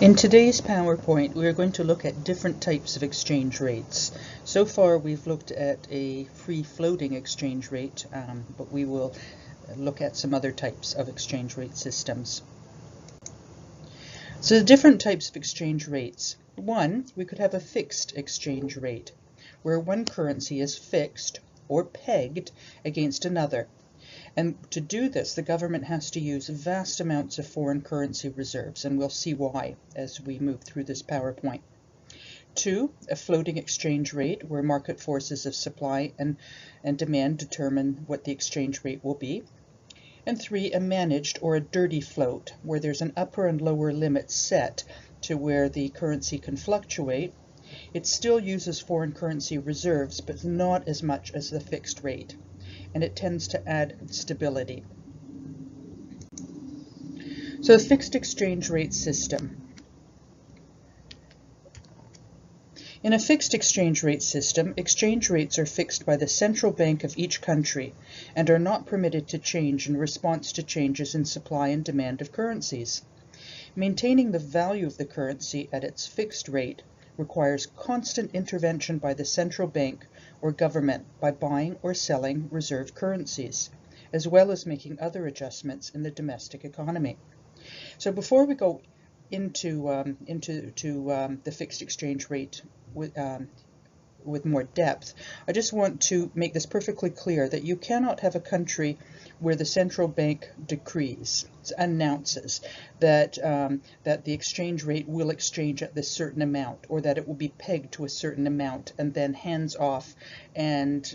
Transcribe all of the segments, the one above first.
In today's PowerPoint, we are going to look at different types of exchange rates. So far, we've looked at a free-floating exchange rate, but we will look at some other types of exchange rate systems. So the different types of exchange rates. One, we could have a fixed exchange rate, where one currency is fixed or pegged against another. And to do this, the government has to use vast amounts of foreign currency reserves, and we'll see why as we move through this PowerPoint. Two, a floating exchange rate, where market forces of supply and demand determine what the exchange rate will be. And three, a managed or a dirty float, where there's an upper and lower limit set to where the currency can fluctuate. It still uses foreign currency reserves, but not as much as the fixed rate, and it tends to add stability. So a fixed exchange rate system. In a fixed exchange rate system, exchange rates are fixed by the central bank of each country and are not permitted to change in response to changes in supply and demand of currencies. Maintaining the value of the currency at its fixed rate requires constant intervention by the central bank or government by buying or selling reserve currencies, as well as making other adjustments in the domestic economy. So before we go into the fixed exchange rate with more depth, I just want to make this perfectly clear that you cannot have a country where the central bank announces that the exchange rate will exchange at this certain amount, or that it will be pegged to a certain amount, and then hands off and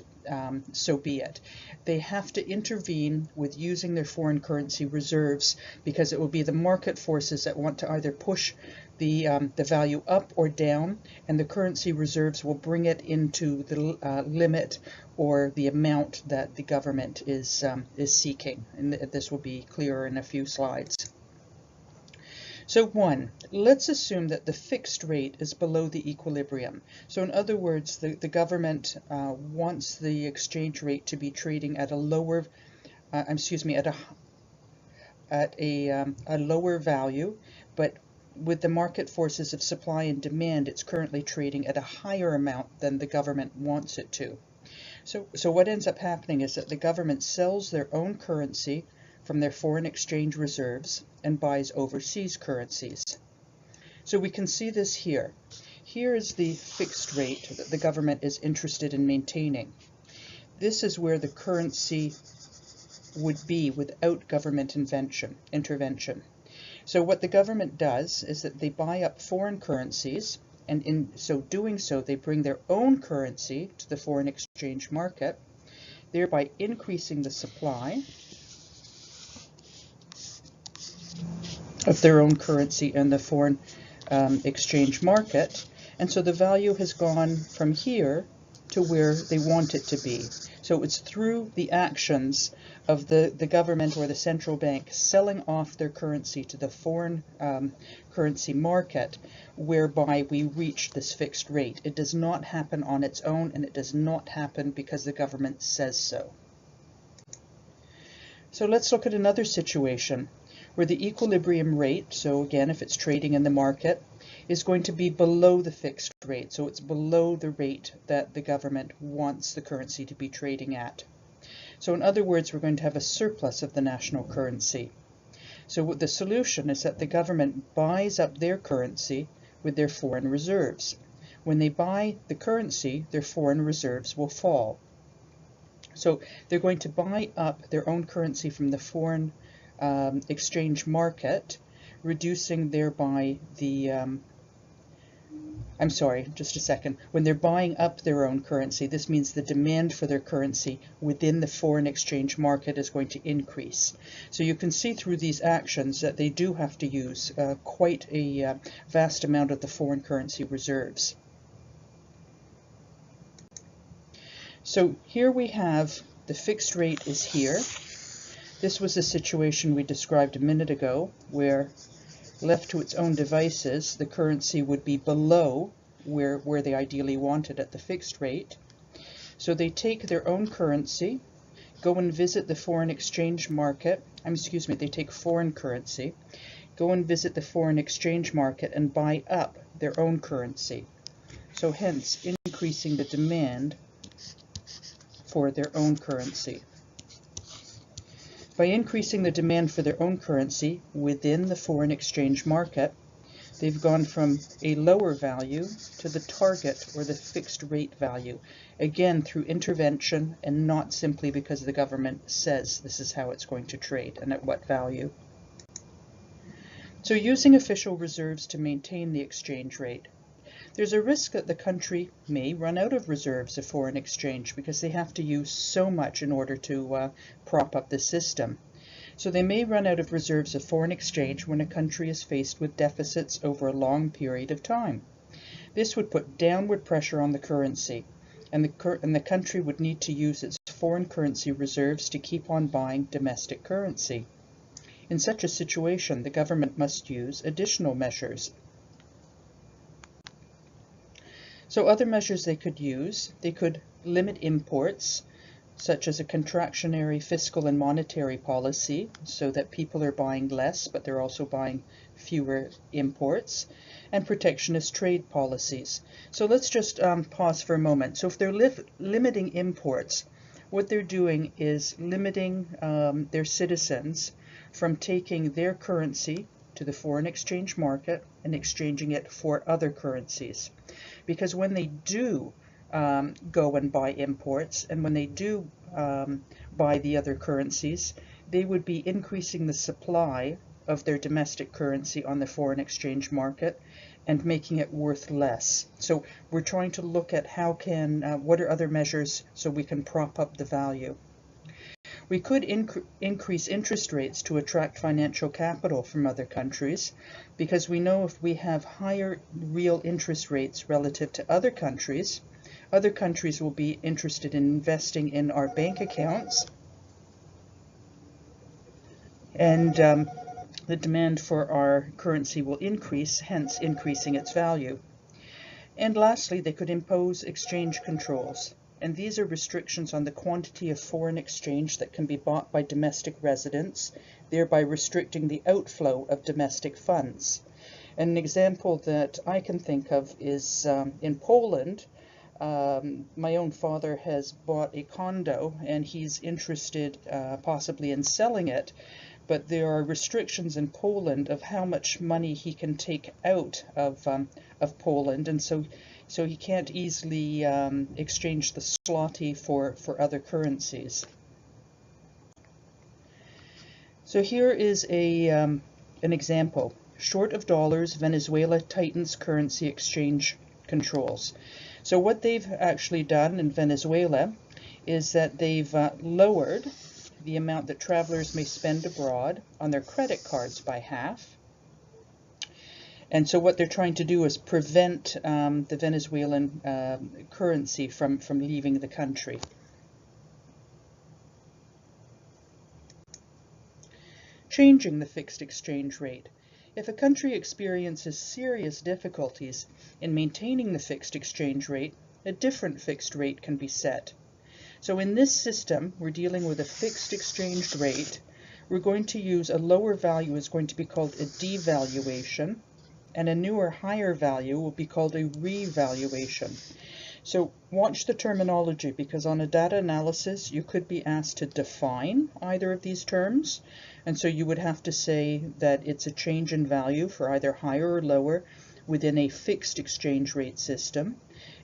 so be it. They have to intervene with using their foreign currency reserves, because it will be the market forces that want to either push the value up or down, and the currency reserves will bring it into the limit or the amount that the government is seeking. And this will be clearer in a few slides. So one, let's assume that the fixed rate is below the equilibrium. So in other words, the government wants the exchange rate to be trading at a lower, at a lower value, but with the market forces of supply and demand, it's currently trading at a higher amount than the government wants it to. So what ends up happening is that the government sells their own currency from their foreign exchange reserves and buys overseas currencies. So we can see this here. Here is the fixed rate that the government is interested in maintaining. This is where the currency would be without government intervention. So what the government does is that they buy up foreign currencies, and in so doing so, they bring their own currency to the foreign exchange market, thereby increasing the supply of their own currency in the foreign exchange market. And so the value has gone from here to where they want it to be. So it's through the actions of the government or the central bank selling off their currency to the foreign currency market whereby we reach this fixed rate. It does not happen on its own, and it does not happen because the government says so. So let's look at another situation where the equilibrium rate, so again if it's trading in the market, is going to be below the fixed rate. So it's below the rate that the government wants the currency to be trading at. So in other words, we're going to have a surplus of the national currency. So the solution is that the government buys up their currency with their foreign reserves. When they buy the currency, their foreign reserves will fall. So they're going to buy up their own currency from the foreign exchange market, reducing thereby the when they're buying up their own currency, this means the demand for their currency within the foreign exchange market is going to increase. So you can see through these actions that they do have to use quite a vast amount of the foreign currency reserves. So here we have the fixed rate is here. This was a situation we described a minute ago where, left to its own devices, the currency would be below where they ideally want it at the fixed rate. So they take their own currency, go and visit the foreign exchange market, they take foreign currency, go and visit the foreign exchange market and buy up their own currency. So hence increasing the demand for their own currency. By increasing the demand for their own currency within the foreign exchange market, they've gone from a lower value to the target or the fixed rate value, again through intervention and not simply because the government says this is how it's going to trade and at what value. So using official reserves to maintain the exchange rate. There's a risk that the country may run out of reserves of foreign exchange because they have to use so much in order to prop up the system. So they may run out of reserves of foreign exchange when a country is faced with deficits over a long period of time. This would put downward pressure on the currency, and the country would need to use its foreign currency reserves to keep on buying domestic currency. In such a situation, the government must use additional measures. So other measures they could use, they could limit imports, such as a contractionary fiscal and monetary policy, so that people are buying less, but they're also buying fewer imports, and protectionist trade policies. So let's just pause for a moment. So if they're limiting imports, what they're doing is limiting their citizens from taking their currency to the foreign exchange market and exchanging it for other currencies. Because when they do go and buy imports, and when they do buy the other currencies, they would be increasing the supply of their domestic currency on the foreign exchange market and making it worth less. So we're trying to look at how what are other measures so we can prop up the value. We could increase interest rates to attract financial capital from other countries, because we know if we have higher real interest rates relative to other countries will be interested in investing in our bank accounts, and the demand for our currency will increase, hence increasing its value. And lastly, they could impose exchange controls. And these are restrictions on the quantity of foreign exchange that can be bought by domestic residents, thereby restricting the outflow of domestic funds. And an example that I can think of is in Poland. My own father has bought a condo and he's interested possibly in selling it, but there are restrictions in Poland of how much money he can take out of Poland, and so he can't easily exchange the zloty for other currencies. So here is an example. Short of dollars, Venezuela tightens currency exchange controls. So what they've actually done in Venezuela is that they've lowered the amount that travelers may spend abroad on their credit cards by half. And so what they're trying to do is prevent the Venezuelan currency from leaving the country. Changing the fixed exchange rate. If a country experiences serious difficulties in maintaining the fixed exchange rate, a different fixed rate can be set. So in this system, we're dealing with a fixed exchange rate. We're going to use a lower value is going to be called a devaluation, and a newer, higher value will be called a revaluation. So watch the terminology, because on a data analysis, you could be asked to define either of these terms. And so you would have to say that it's a change in value for either higher or lower within a fixed exchange rate system.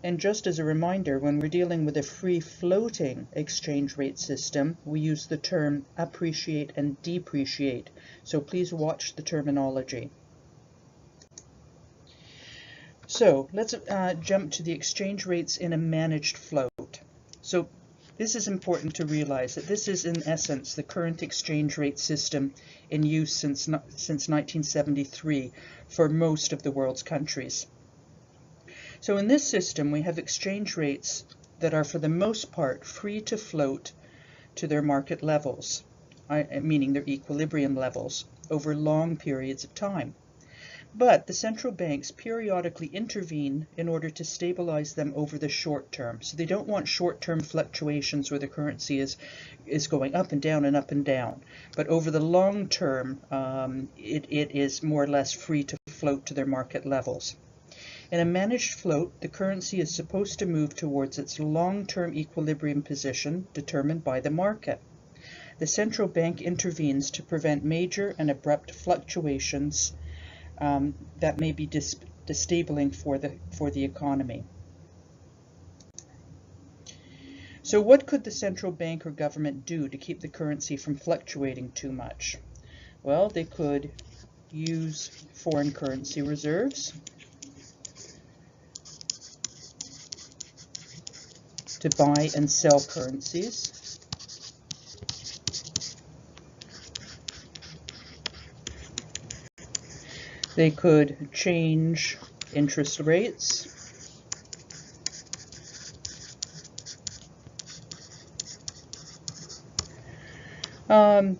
And just as a reminder, when we're dealing with a free floating exchange rate system, we use the term appreciate and depreciate. So please watch the terminology. So let's jump to the exchange rates in a managed float. So this is important to realize that this is in essence the current exchange rate system in use since 1973 for most of the world's countries. So in this system we have exchange rates that are for the most part free to float to their market levels, meaning their equilibrium levels, over long periods of time. But the central banks periodically intervene in order to stabilize them over the short term. So they don't want short-term fluctuations where the currency is going up and down and up and down. But over the long term, it is more or less free to float to their market levels. In a managed float, the currency is supposed to move towards its long-term equilibrium position determined by the market. The central bank intervenes to prevent major and abrupt fluctuations that may be destabilizing for the economy. So what could the central bank or government do to keep the currency from fluctuating too much? Well, they could use foreign currency reserves to buy and sell currencies. They could change interest rates.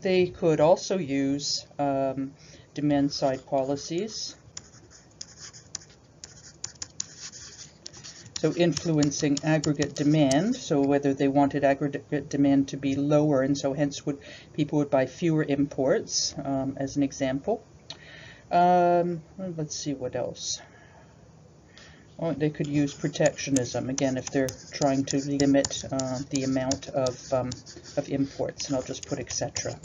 They could also use demand-side policies, so influencing aggregate demand, so whether they wanted aggregate demand to be lower, and so hence people would buy fewer imports, as an example. Let's see what else. Oh, they could use protectionism, again, if they're trying to limit the amount of imports, and I'll just put etc.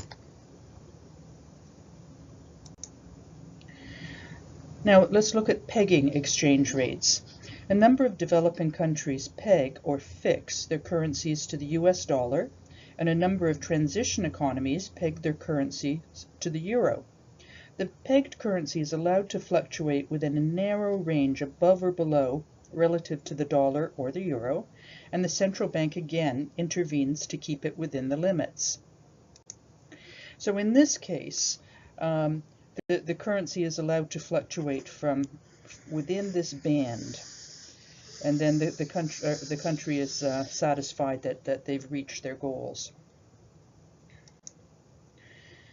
Now, let's look at pegging exchange rates. A number of developing countries peg or fix their currencies to the US dollar, and a number of transition economies peg their currencies to the euro. The pegged currency is allowed to fluctuate within a narrow range above or below relative to the dollar or the euro, and the central bank again intervenes to keep it within the limits. So in this case, the currency is allowed to fluctuate from within this band, and then the country is satisfied that they've reached their goals.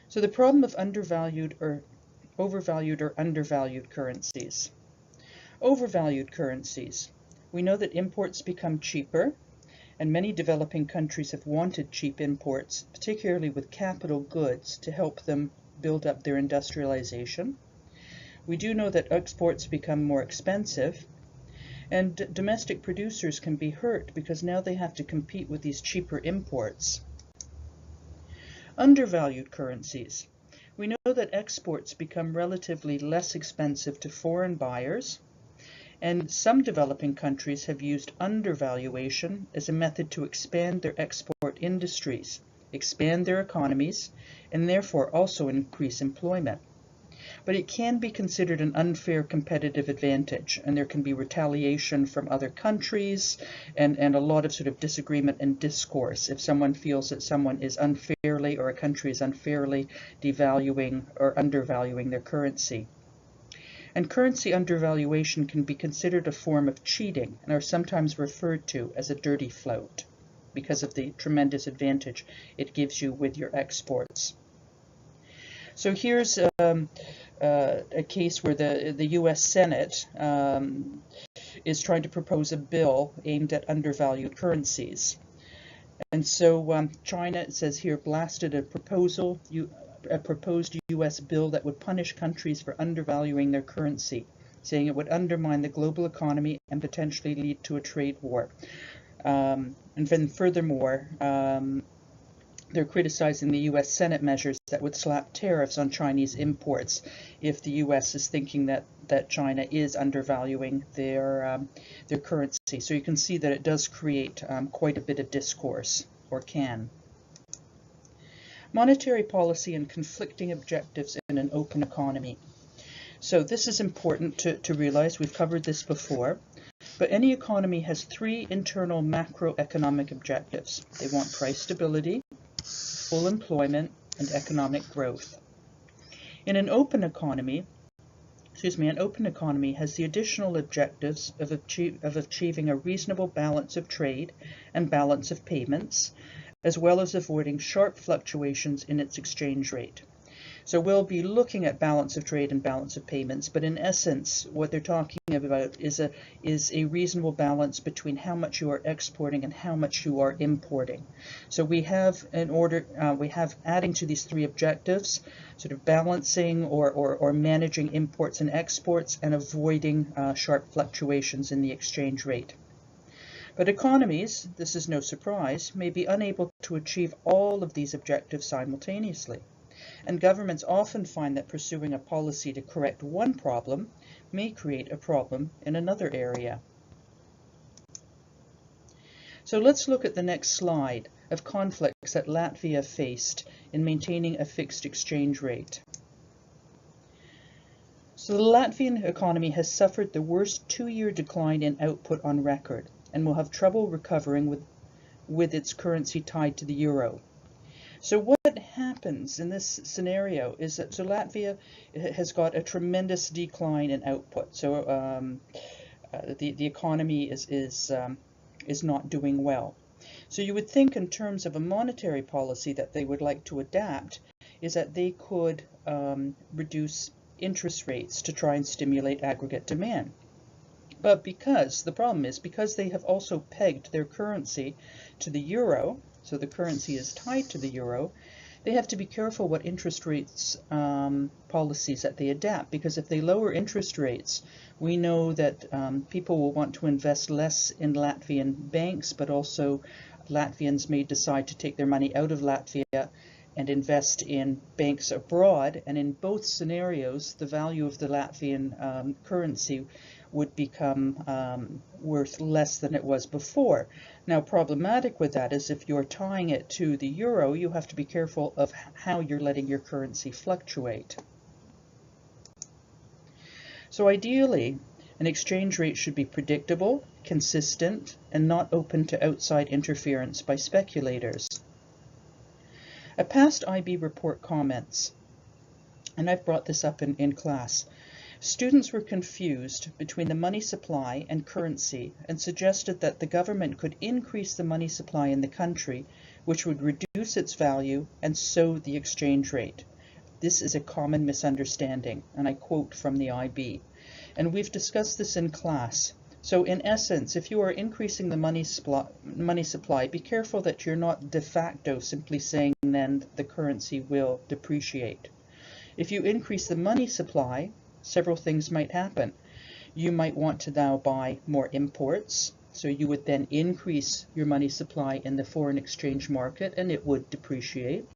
So the problem of overvalued or undervalued currencies. Overvalued currencies. We know that imports become cheaper, and many developing countries have wanted cheap imports, particularly with capital goods, to help them build up their industrialization. We do know that exports become more expensive, and domestic producers can be hurt because now they have to compete with these cheaper imports. Undervalued currencies. We know that exports become relatively less expensive to foreign buyers, and some developing countries have used undervaluation as a method to expand their export industries, expand their economies, and therefore also increase employment. But it can be considered an unfair competitive advantage, and there can be retaliation from other countries and a lot of sort of disagreement and discourse if someone feels that someone is unfairly, or a country is unfairly devaluing or undervaluing their currency. And currency undervaluation can be considered a form of cheating and are sometimes referred to as a dirty float because of the tremendous advantage it gives you with your exports. So here's a case where the U.S. Senate is trying to propose a bill aimed at undervalued currencies. And so China, it says here, blasted a proposed U.S. bill that would punish countries for undervaluing their currency, saying it would undermine the global economy and potentially lead to a trade war. And then furthermore, they're criticizing the U.S. Senate measures that would slap tariffs on Chinese imports if the U.S. is thinking that China is undervaluing their currency. So you can see that it does create quite a bit of discourse, or can. Monetary policy and conflicting objectives in an open economy. So this is important to realize. We've covered this before. But any economy has three internal macroeconomic objectives. They want price stability, full employment, and economic growth. In an open economy, an open economy has the additional objectives of achieving a reasonable balance of trade and balance of payments, as well as avoiding sharp fluctuations in its exchange rate. So we'll be looking at balance of trade and balance of payments, but in essence, what they're talking about is a reasonable balance between how much you are exporting and how much you are importing. So we have adding to these three objectives, sort of balancing or managing imports and exports and avoiding sharp fluctuations in the exchange rate. But economies, this is no surprise, may be unable to achieve all of these objectives simultaneously. And governments often find that pursuing a policy to correct one problem may create a problem in another area. So let's look at the next slide of conflicts that Latvia faced in maintaining a fixed exchange rate. So the Latvian economy has suffered the worst two-year decline in output on record and will have trouble recovering with its currency tied to the euro. So what happens in this scenario is that Latvia has got a tremendous decline in output. So the economy is not doing well. So you would think in terms of a monetary policy that they would like to adapt is that they could reduce interest rates to try and stimulate aggregate demand. But because they have also pegged their currency to the euro, so the currency is tied to the euro, they have to be careful what interest rates policies that they adapt, because if they lower interest rates, we know that people will want to invest less in Latvian banks, but also Latvians may decide to take their money out of Latvia and invest in banks abroad, and in both scenarios the value of the Latvian currency would become worth less than it was before. Now, problematic with that is if you're tying it to the euro, you have to be careful of how you're letting your currency fluctuate. So ideally, an exchange rate should be predictable, consistent, and not open to outside interference by speculators. A past IB report comments, and I've brought this up in class, students were confused between the money supply and currency and suggested that the government could increase the money supply in the country, which would reduce its value and so the exchange rate. This is a common misunderstanding, and I quote from the IB. And we've discussed this in class. So in essence, if you are increasing the money supply, be careful that you're not de facto simply saying then the currency will depreciate. If you increase the money supply, several things might happen. You might want to now buy more imports, so you would then increase your money supply in the foreign exchange market and it would depreciate.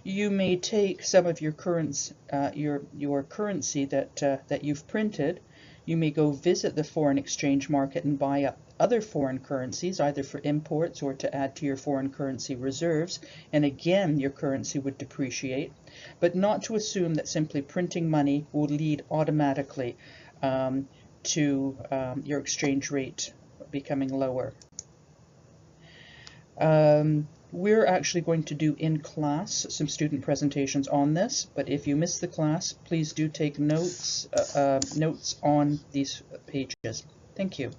You may take some of your currency that you've printed. You may go visit the foreign exchange market and buy up other foreign currencies, either for imports or to add to your foreign currency reserves, and again your currency would depreciate. But not to assume that simply printing money will lead automatically to your exchange rate becoming lower. We're actually going to do in class some student presentations on this, but if you missed the class, please do take notes on these pages. Thank you.